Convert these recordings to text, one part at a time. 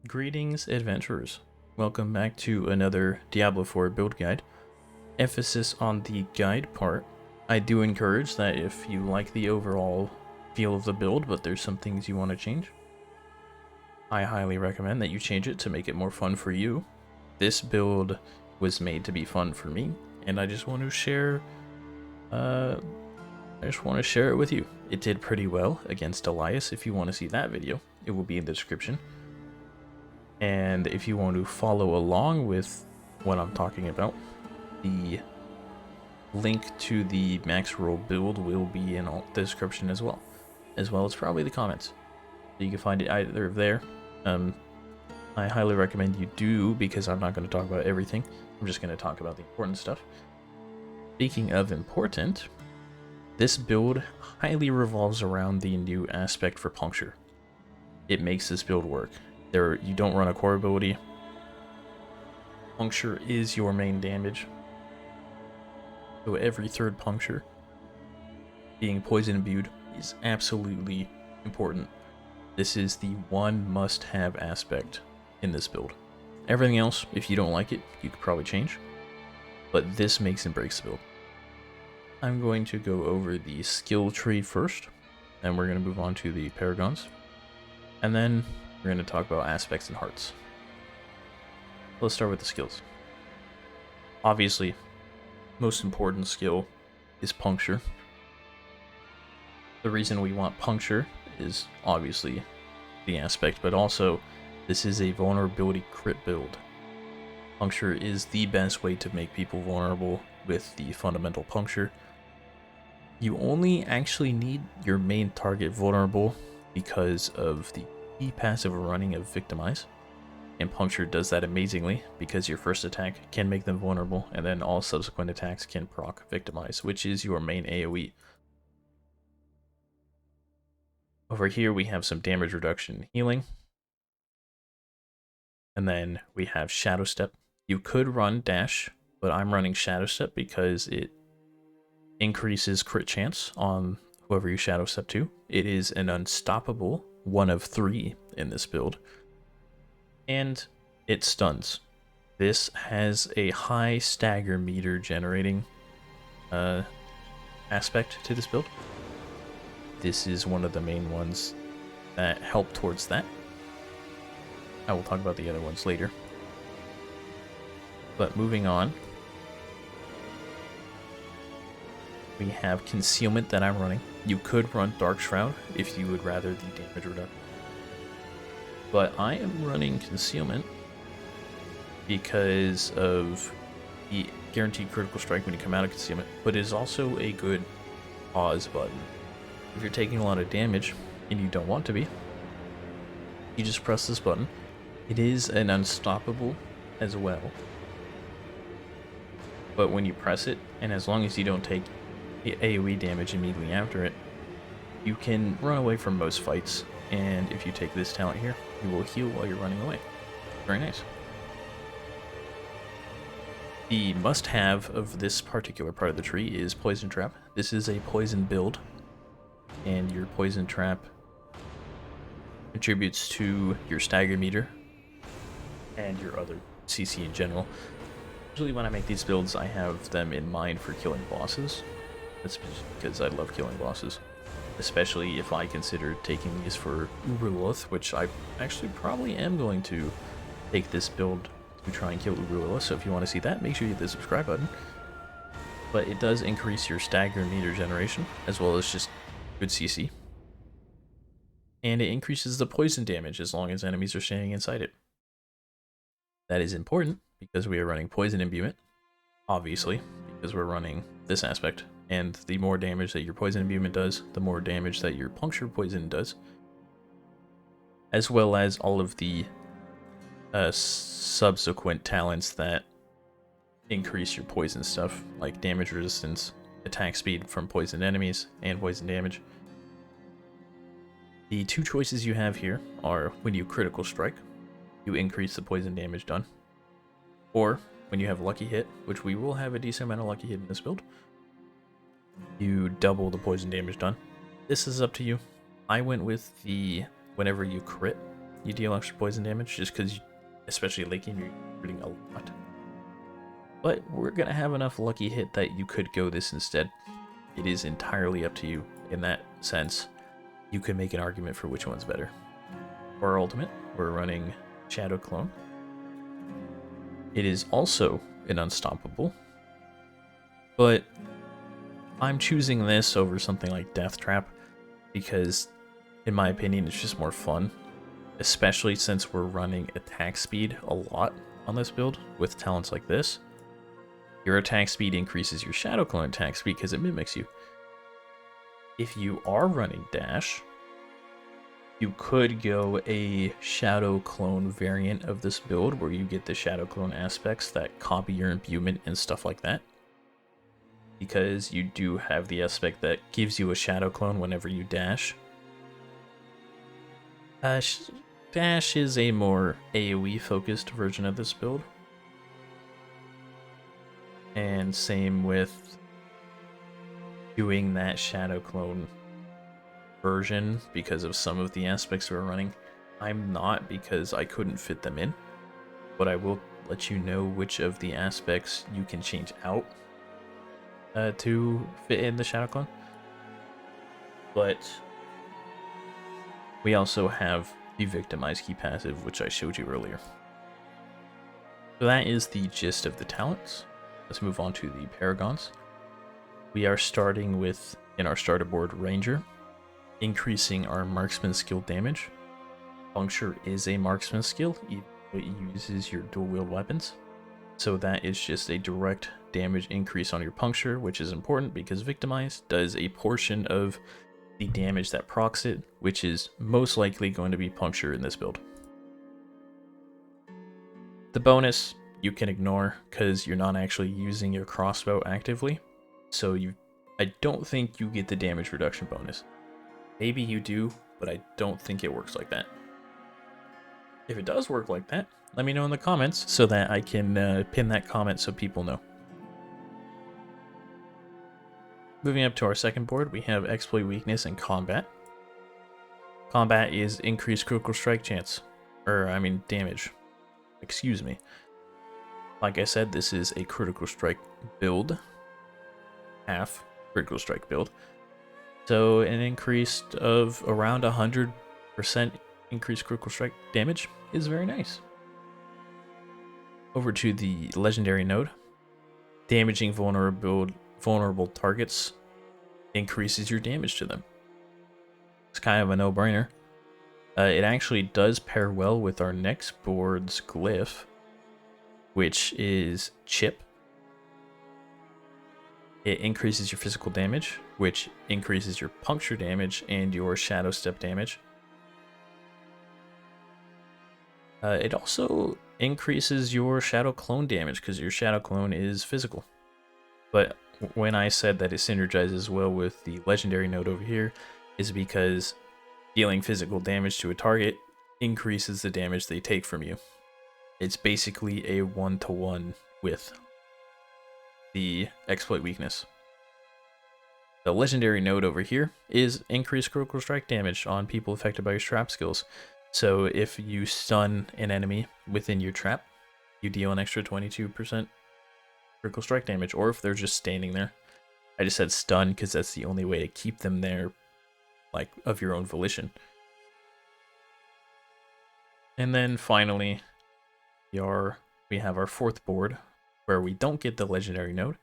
Greetings, adventurers. Welcome back to another Diablo 4 build guide. Emphasis on the guide part. I do encourage that if you like the overall feel of the build, but there's some things you want to change, I highly recommend that you change it to make it more fun for you. This build was made to be fun for me, and I just want to share it with you. It did pretty well against Elias. If you want to see that video, it will be in the description. And if you want to follow along with what I'm talking about, the link to the max roll build will be in the description as well as probably the comments. So you can find it either there. I highly recommend you do, because I'm not going to talk about everything. I'm just going to talk about the important stuff. Speaking of important, this build highly revolves around the new aspect for puncture. It makes this build work. You don't run a core ability. Puncture is your main damage. So every third puncture being poison imbued is absolutely important. This is the one must-have aspect in this build. Everything else, if you don't like it, you could probably change. But this makes and breaks the build. I'm going to go over the skill tree first, and we're going to move on to the Paragons. And then we're going to talk about aspects and hearts. Let's start with the skills. Obviously, most important skill is puncture. The reason we want puncture is obviously the aspect, but also this is a vulnerability crit build. Puncture is the best way to make people vulnerable with the fundamental puncture. You only actually need your main target vulnerable because of the key passive running of Victimize, and Puncture does that amazingly because your first attack can make them vulnerable, and then all subsequent attacks can proc Victimize, which is your main AoE. Over here we have some damage reduction and healing, and then we have Shadow Step. You could run Dash, but I'm running Shadow Step because it increases crit chance on whoever you Shadow Step to. It is an unstoppable 1 of 3 in this build, and it stuns. This has a high stagger meter generating aspect to this build. This is one of the main ones that help towards that. I will talk about the other ones later. But moving on, we have Concealment that I'm running. You could run Dark Shroud if you would rather the damage reduction. But I am running Concealment because of the guaranteed critical strike when you come out of Concealment, but it is also a good pause button. If you're taking a lot of damage and you don't want to be, you just press this button. It is an unstoppable as well. But when you press it, and as long as you don't take AoE damage immediately after it, you can run away from most fights, and if you take this talent here, you will heal while you're running away. Very nice. The must-have of this particular part of the tree is Poison Trap. This is a poison build, and your Poison Trap contributes to your stagger meter and your other CC in general. Usually when I make these builds, I have them in mind for killing bosses. That's because I love killing bosses, especially if I consider taking these for Uber-Lilith, which I actually probably am going to take this build to try and kill Uber-Lilith. So if you want to see that, make sure you hit the subscribe button. But it does increase your stagger meter generation, as well as just good CC. And it increases the poison damage as long as enemies are staying inside it. That is important because we are running poison imbuement, obviously, because we're running this aspect. And the more damage that your poison imbuement does, the more damage that your puncture poison does, as well as all of the subsequent talents that increase your poison stuff, like damage resistance, attack speed from poisoned enemies, and poison damage. The two choices you have here are when you critical strike, you increase the poison damage done, or when you have lucky hit, which we will have a decent amount of lucky hit in this build, you double the poison damage done. This is up to you. I went with the whenever you crit, you deal extra poison damage just because, especially late game, you're shooting a lot. But we're going to have enough lucky hit that you could go this instead. It is entirely up to you in that sense. You can make an argument for which one's better. For our ultimate, we're running Shadow Clone. It is also an unstoppable, but I'm choosing this over something like Death Trap because, in my opinion, it's just more fun, especially since we're running attack speed a lot on this build with talents like this. Your attack speed increases your Shadow Clone attack speed because it mimics you. If you are running Dash, you could go a Shadow Clone variant of this build where you get the Shadow Clone aspects that copy your imbuement and stuff like that. Because you do have the aspect that gives you a Shadow Clone whenever you dash. Dash is a more AoE focused version of this build. And same with doing that Shadow Clone version because of some of the aspects we're running. I'm not, because I couldn't fit them in, but I will let you know which of the aspects you can change out to fit in the Shadow Clone. But we also have the Victimize key passive, which I showed you earlier. So that is the gist of the talents. Let's move on to the Paragons. We are starting with, in our starter board, Ranger, increasing our marksman skill damage. Puncture is a marksman skill, even though it uses your dual wield weapons. So that is just a direct damage increase on your puncture, which is important because Victimize does a portion of the damage that procs it, which is most likely going to be puncture in this build. The bonus you can ignore because you're not actually using your crossbow actively. So I don't think you get the damage reduction bonus. Maybe you do, but I don't think it works like that. If it does work like that, let me know in the comments so that I can pin that comment so people know. Moving up to our second board, we have Exploit Weakness and Combat. Combat is increased critical strike chance. Damage. Excuse me. Like I said, this is a critical strike build. Half critical strike build. So an increase of around 100% increased critical strike damage is very nice. Over to the legendary node. Damaging vulnerable targets increases your damage to them. It's kind of a no-brainer. It actually does pair well with our next board's glyph, which is Chip. It increases your physical damage, which increases your puncture damage and your shadow step damage. It also increases your shadow clone damage because your shadow clone is physical. But when I said that it synergizes well with the legendary node over here, is because dealing physical damage to a target increases the damage they take from you. It's basically a one-to-one with the exploit weakness. The legendary node over here is increased critical strike damage on people affected by your trap skills. So if you stun an enemy within your trap, you deal an extra 22% critical strike damage, or if they're just standing there. I just said stun because that's the only way to keep them there, like, of your own volition. And then finally, we have our fourth board, where we don't get the legendary node,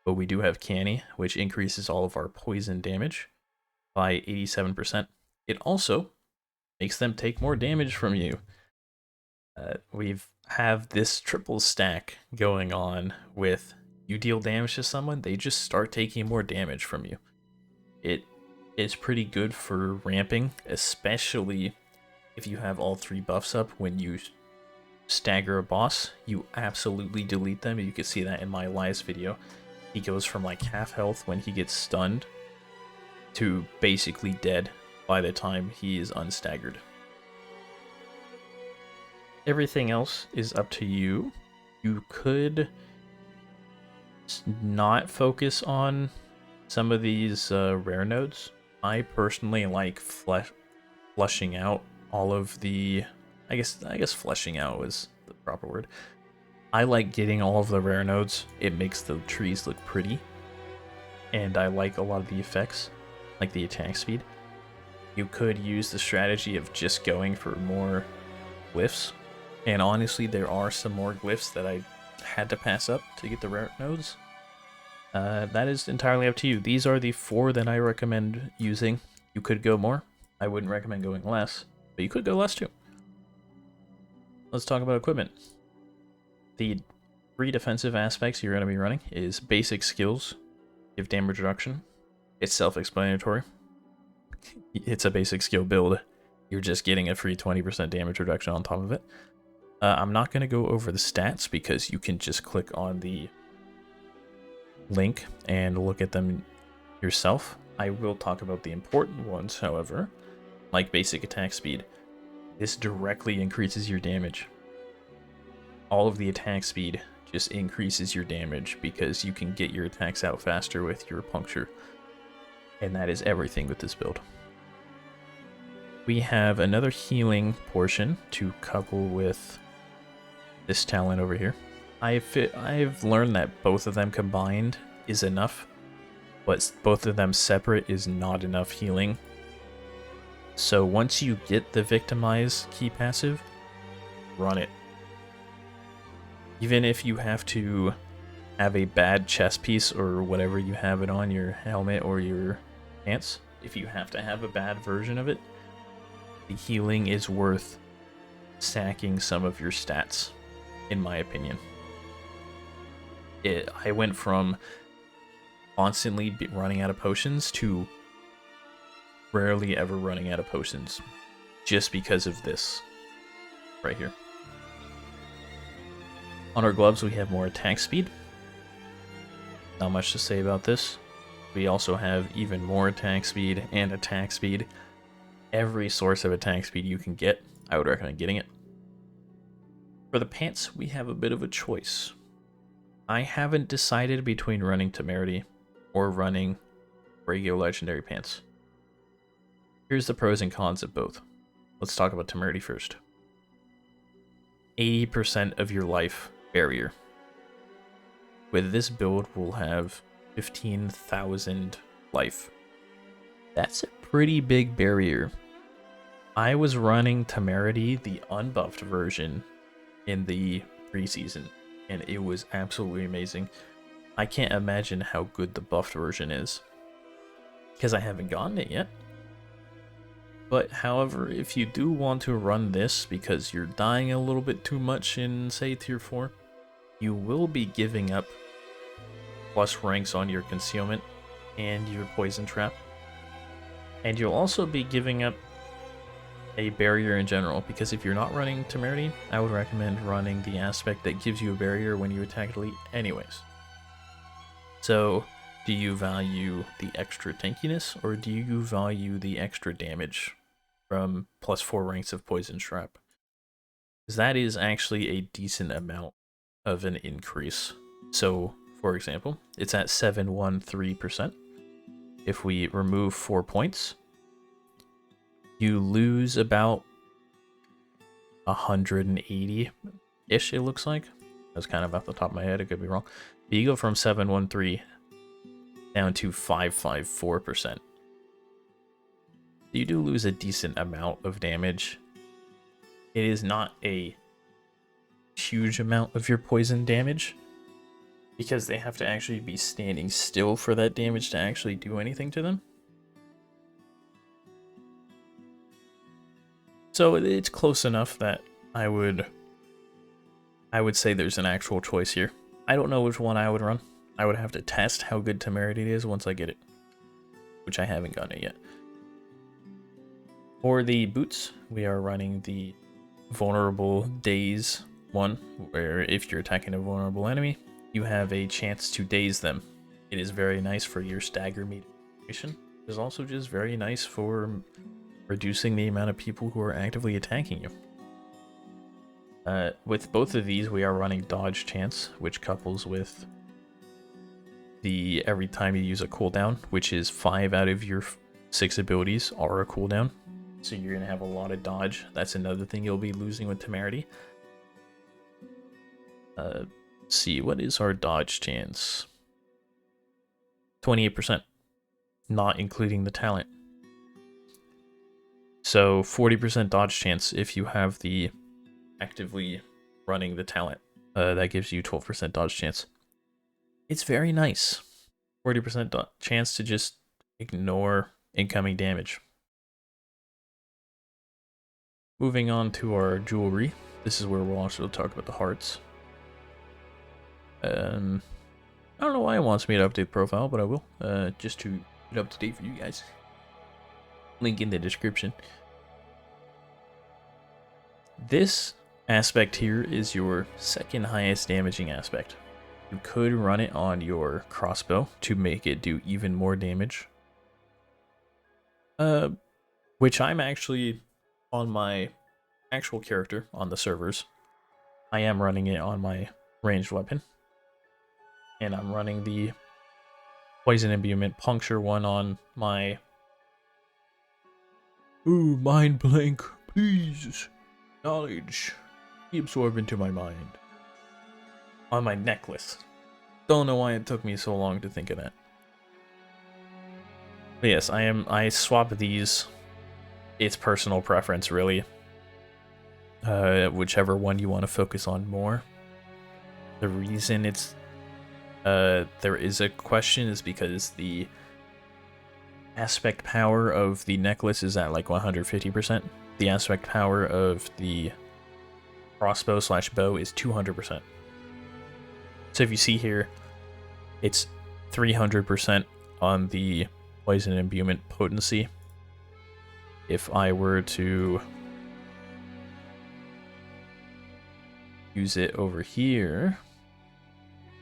but we do have Canny, which increases all of our poison damage by 87%. It also makes them take more damage from you. We have this triple stack going on with you deal damage to someone, they just start taking more damage from you. It is pretty good for ramping, especially if you have all three buffs up. When you stagger a boss, you absolutely delete them. You can see that in my last video. He goes from like half health when he gets stunned to basically dead by the time he is unstaggered. Everything else is up to you. You could not focus on some of these rare nodes. I personally like flushing out all of the I guess fleshing out was the proper word. I like getting all of the rare nodes. It makes the trees look pretty. And I like a lot of the effects, like the attack speed. You could use the strategy of just going for more glyphs. And honestly, there are some more glyphs that I had to pass up to get the rare nodes. That is entirely up to you. These are the 4 that I recommend using. You could go more. I wouldn't recommend going less, but you could go less too. Let's talk about equipment. The 3 defensive aspects you're going to be running is basic skills, give damage reduction. It's self-explanatory. It's a basic skill build. You're just getting a free 20% damage reduction on top of it. I'm not going to go over the stats because you can just click on the link and look at them yourself. I will talk about the important ones, however, like basic attack speed. This directly increases your damage. All of the attack speed just increases your damage because you can get your attacks out faster with your puncture. And that is everything with this build. We have another healing portion to couple with this talent over here. I've learned that both of them combined is enough, but both of them separate is not enough healing. So once you get the Victimize key passive, run it. Even if you have to have a bad chest piece or whatever you have it on, your helmet or your pants, if you have to have a bad version of it, the healing is worth stacking some of your stats, in my opinion. I went from constantly running out of potions to rarely ever running out of potions just because of this right here. On our gloves, we have more attack speed. Not much to say about this. We also have even more attack speed and attack speed. Every source of attack speed you can get, I would recommend getting it. For the pants, we have a bit of a choice. I haven't decided between running Temerity or running regular legendary pants. Here's the pros and cons of both. Let's talk about Temerity first. 80% of your life barrier. With this build, we'll have 15,000 life. That's a pretty big barrier. I was running Temerity, the unbuffed version, in the preseason, and it was absolutely amazing. I can't imagine how good the buffed version is, because I haven't gotten it yet. But however, if you do want to run this because you're dying a little bit too much in, say, tier 4, you will be giving up plus ranks on your concealment and your poison trap. And you'll also be giving up a barrier in general, because if you're not running Temerity, I would recommend running the aspect that gives you a barrier when you attack elite anyways. So, do you value the extra tankiness, or do you value the extra damage from plus 4 ranks of poison trap? Because that is actually a decent amount of an increase. So, for example, it's at 713%. If we remove 4 points, you lose about 180-ish, it looks like. That's kind of off the top of my head, I could be wrong. But you go from 713 down to 554%. You do lose a decent amount of damage. It is not a huge amount of your poison damage, because they have to actually be standing still for that damage to actually do anything to them. So it's close enough that I would say there's an actual choice here. I don't know which one I would run. I would have to test how good Temerity is once I get it, which I haven't gotten it yet. For the boots, we are running the vulnerable daze one, where if you're attacking a vulnerable enemy, you have a chance to daze them. It is very nice for your stagger meter. It is also just very nice for reducing the amount of people who are actively attacking you. With both of these, we are running dodge chance, which couples with the every time you use a cooldown, which is 5 out of your 6 abilities are a cooldown. So you're gonna have a lot of dodge. That's another thing you'll be losing with Temerity. See, what is our dodge chance? 28%, not including the talent. So 40% dodge chance if you have the actively running the talent. That gives you 12% dodge chance. It's very nice. 40% chance to just ignore incoming damage. Moving on to our jewelry. This is where we'll also talk about the hearts. I don't know why it wants me to update the profile, but I will. Just to get up to date for you guys. Link in the description. This aspect here is your second highest damaging aspect. You could run it on your crossbow to make it do even more damage. Which I'm actually on my actual character on the servers. I am running it on my ranged weapon. And I'm running the poison imbuement puncture one on my... Ooh, mind blank, please. Knowledge. Be absorbed into my mind. On my necklace. Don't know why it took me so long to think of that. But yes, I swap these. It's personal preference, really. Whichever one you want to focus on more. The reason it's there is a question is because the aspect power of the necklace is at like 150%. The aspect power of the crossbow / bow is 200%. So if you see here, it's 300% on the poison imbuement potency. If I were to use it over here,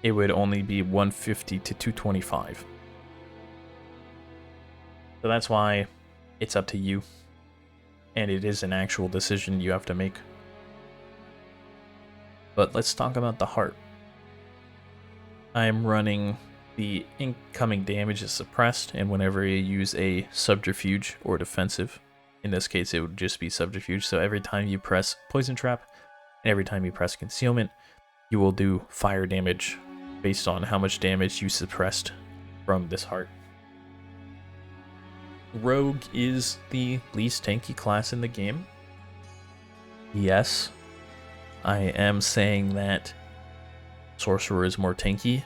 it would only be 150 to 225. So that's why it's up to you. And it is an actual decision you have to make. But let's talk about the heart. I'm running the incoming damage is suppressed, and whenever you use a subterfuge or defensive, in this case it would just be subterfuge, so every time you press poison trap, and every time you press concealment, you will do fire damage based on how much damage you suppressed from this heart. Rogue is the least tanky class in the game. Yes, I am saying that Sorcerer is more tanky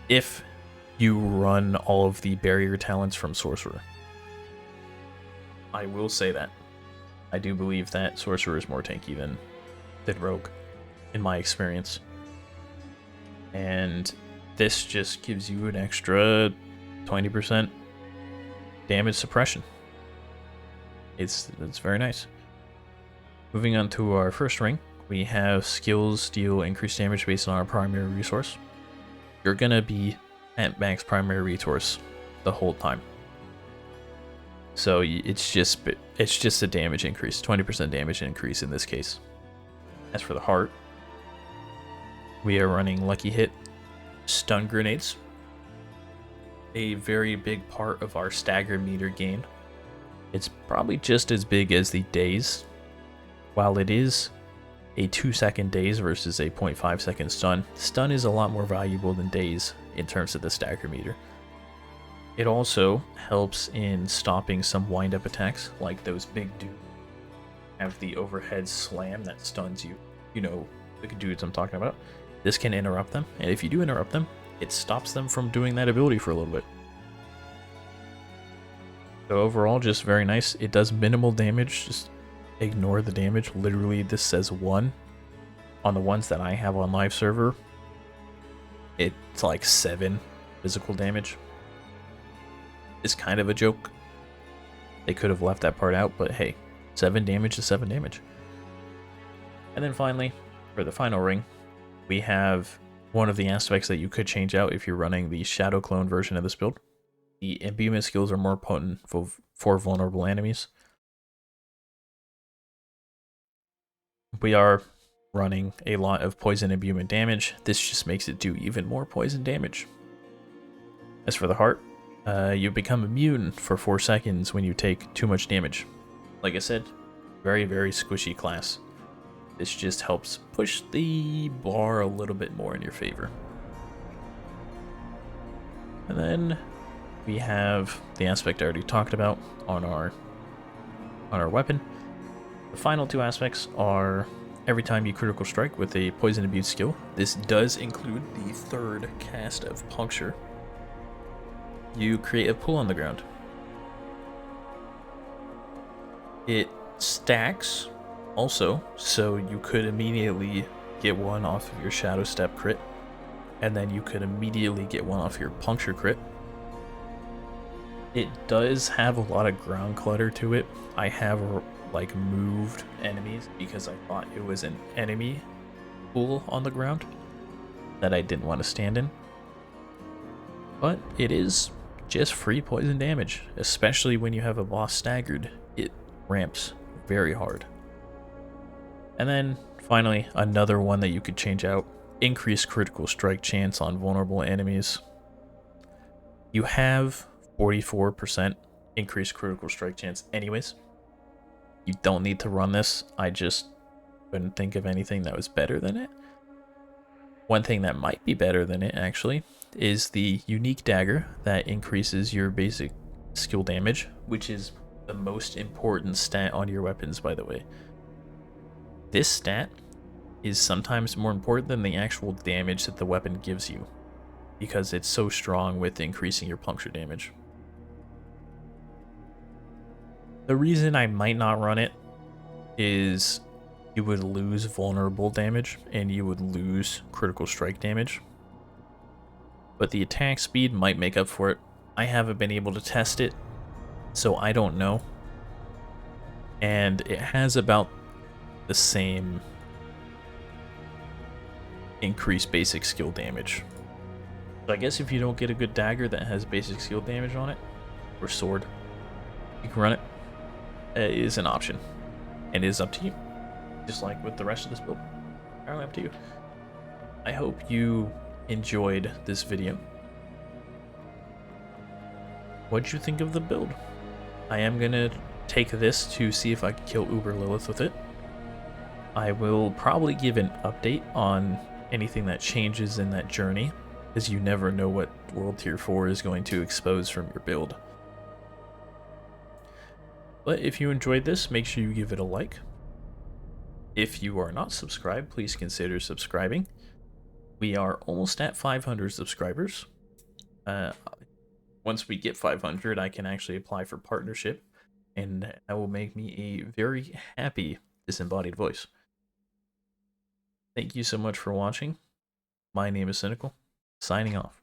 if you run all of the barrier talents from Sorcerer. I will say that. I do believe that Sorcerer is more tanky than Rogue, in my experience. And this just gives you an extra 20% damage suppression. It's very nice. Moving on to our first ring, we have skills deal increased damage based on our primary resource. You're gonna be at max primary resource the whole time. So it's just a damage increase, 20% damage increase in this case. As for the heart, we are running Lucky Hit stun grenades. A very big part of our stagger meter gain. It's probably just as big as the daze. While it is a 2-second daze versus a 0.5-second stun, stun is a lot more valuable than daze in terms of the stagger meter. It also helps in stopping some wind-up attacks, like those big dudes have the overhead slam that stuns you. You know the dudes I'm talking about. This can interrupt them, and if you do interrupt them, it stops them from doing that ability for a little bit. So overall, just very nice. It does minimal damage, just ignore the damage. Literally, this says 1. On the ones that I have on live server, it's like 7 physical damage. It's kind of a joke. They could have left that part out, but hey, 7 damage is 7 damage. And then finally, for the final ring, we have one of the aspects that you could change out if you're running the Shadow Clone version of this build. The imbuement skills are more potent for vulnerable enemies. We are running a lot of poison imbuement damage. This just makes it do even more poison damage. As for the heart, you become immune for 4 seconds when you take too much damage. Like I said, very, very squishy class. This just helps push the bar a little bit more in your favor. And then we have the aspect I already talked about on our weapon. The final two aspects are every time you critical strike with a poison abuse skill. This does include the third cast of Puncture. You create a pool on the ground. It stacks also, so you could immediately get one off of your Shadow Step crit, and then you could immediately get one off your Puncture crit. It does have a lot of ground clutter to it. I have like moved enemies because I thought it was an enemy pool on the ground that I didn't want to stand in. But it is just free poison damage, especially when you have a boss staggered. It ramps very hard. And then finally, another one that you could change out, increase critical strike chance on vulnerable enemies. You have 44% increased critical strike chance anyways. You don't need to run this. I just couldn't think of anything that was better than it. One thing that might be better than it actually is the unique dagger that increases your basic skill damage, which is the most important stat on your weapons, by the way. This stat is sometimes more important than the actual damage that the weapon gives you, because it's so strong with increasing your puncture damage. The reason I might not run it is you would lose vulnerable damage and you would lose critical strike damage. But the attack speed might make up for it. I haven't been able to test it, so I don't know. And it has about the same increased basic skill damage. So I guess if you don't get a good dagger that has basic skill damage on it, or sword, you can run it. It is an option, and it is up to you. Just like with the rest of this build, entirely up to you. I hope you enjoyed this video. What'd you think of the build? I am gonna take this to see if I can kill Uber Lilith with it. I will probably give an update on anything that changes in that journey, because you never know what World Tier 4 is going to expose from your build. But if you enjoyed this, make sure you give it a like. If you are not subscribed, please consider subscribing. We are almost at 500 subscribers. Once we get 500, I can actually apply for partnership, and that will make me a very happy disembodied voice. Thank you so much for watching. My name is Cynical, signing off.